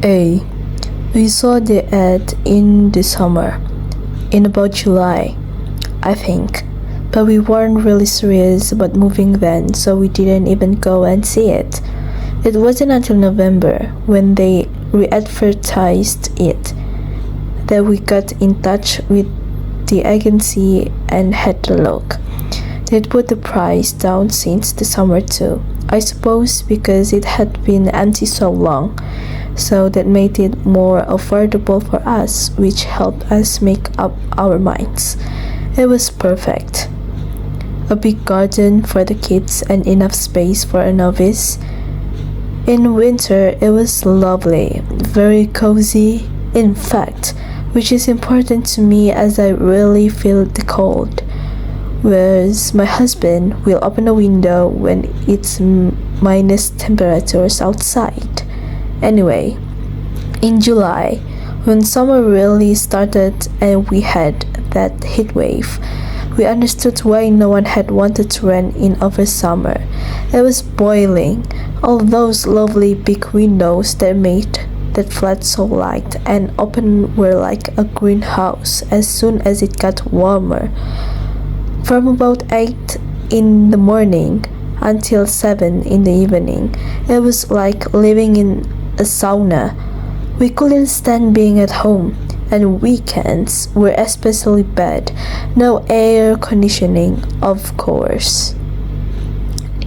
A. We saw the ad in the summer, in about July, I think, but we weren't really serious about moving then, so we didn't even go and see it. It wasn't until November, when they re-advertised it, that we got in touch with the agency and had a look. They'd put the price down since the summer too, I suppose because it had been empty so long, so that made it more affordable for us, which helped us make up our minds. It was perfect. A big garden for the kids and enough space for a novice. In winter, it was lovely, very cozy, in fact, which is important to me as I really feel the cold. Whereas my husband will open a window when it's minus temperatures outside. Anyway, in July, when summer really started and we had that heat wave, we understood why no one had wanted to rent in over summer. It was boiling. All those lovely big windows that made that flat so light and open were like a greenhouse as soon as it got warmer. From about 8 in the morning until 7 in the evening, it was like living in a sauna. We couldn't stand being at home, and weekends were especially bad. No air conditioning, of course.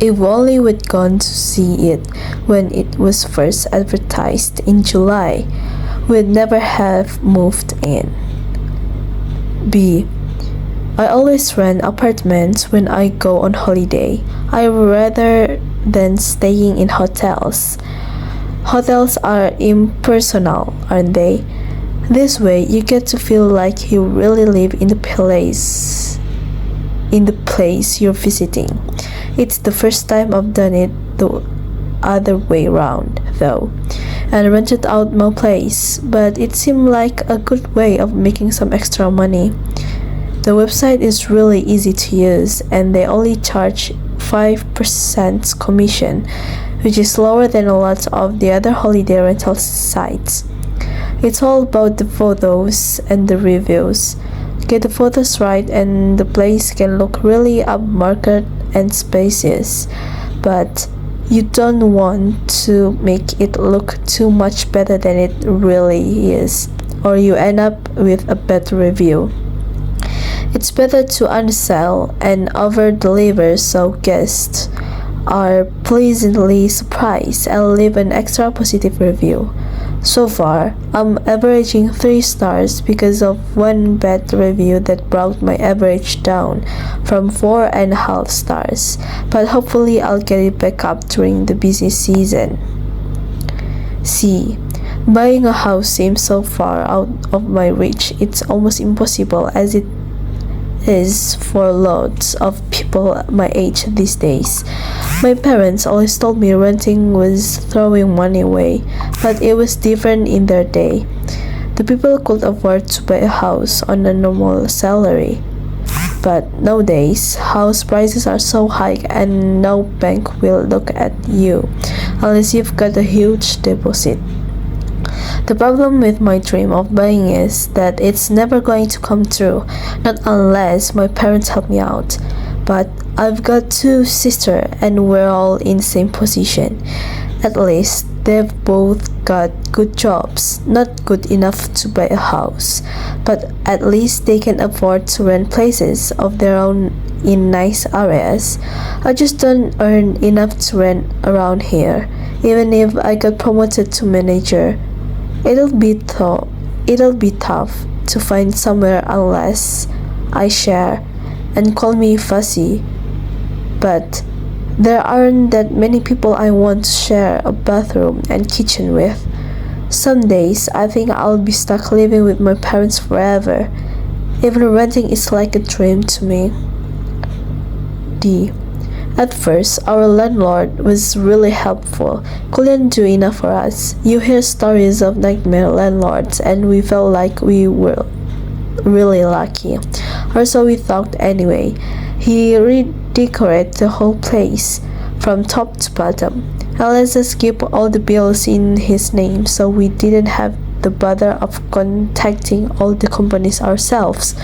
If only we'd gone to see it when it was first advertised in July, we'd never have moved in. B. I always rent apartments when I go on holiday. Rather than staying in hotels. Hotels are impersonal, aren't they? This way, you get to feel like you really live in the place you're visiting. It's the first time I've done it the other way around, though, and rented out my place, but it seemed like a good way of making some extra money. The website is really easy to use, and they only charge 5% commission, which is lower than a lot of the other holiday rental sites. It's all about the photos and the reviews. Get the photos right and the place can look really upmarket and spacious, but you don't want to make it look too much better than it really is, or you end up with a bad review. It's better to undersell and over-deliver so guests are pleasantly surprised and leave an extra positive review. So far, I'm averaging 3 stars because of one bad review that brought my average down from 4.5 stars, but hopefully I'll get it back up during the busy season. C. Buying a house seems so far out of my reach, it's almost impossible as it is for lots of people my age these days. My parents always told me renting was throwing money away, but it was different in their day. The people could afford to buy a house on a normal salary. But nowadays, house prices are so high and no bank will look at you unless you've got a huge deposit. The problem with my dream of buying is that it's never going to come true, not unless my parents help me out. But I've got 2 sisters and we're all in the same position. At least they've both got good jobs, not good enough to buy a house, but at least they can afford to rent places of their own in nice areas. I just don't earn enough to rent around here, even if I got promoted to manager. It'll be tough to find somewhere unless I share, and call me fussy, but there aren't that many people I want to share a bathroom and kitchen with. Some days I think I'll be stuck living with my parents forever. Even renting is like a dream to me. D. At first, our landlord was really helpful, couldn't do enough for us. You hear stories of nightmare landlords and we felt like we were really lucky. Or so we thought anyway. He redecorated the whole place from top to bottom. And let's just keep all the bills in his name so we didn't have the bother of contacting all the companies ourselves.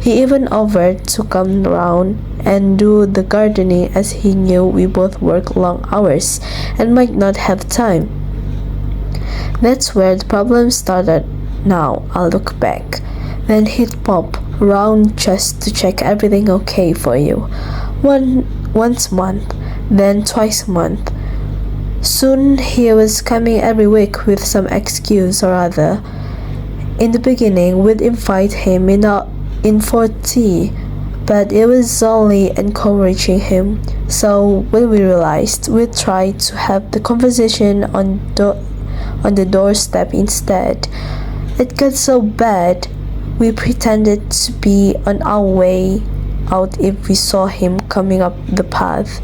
He even offered to come round and do the gardening as he knew we both work long hours and might not have time. That's where the problem started. Now I look back. Then he'd pop round just to check everything okay for you. Once a month, then twice a month. Soon he was coming every week with some excuse or other. In the beginning, we'd invite him in for tea, but it was only encouraging him. So when we realized, we tried to have the conversation on the doorstep instead. It got so bad, we pretended to be on our way out if we saw him coming up the path.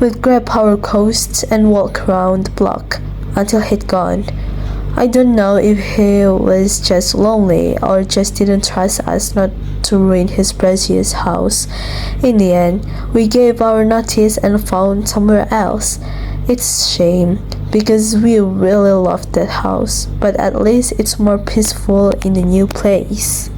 We'd grab our coats and walk around the block until he'd gone. I don't know if he was just lonely or just didn't trust us not to ruin his precious house. In the end, we gave our notice and found somewhere else. It's a shame because we really loved that house, but at least it's more peaceful in the new place.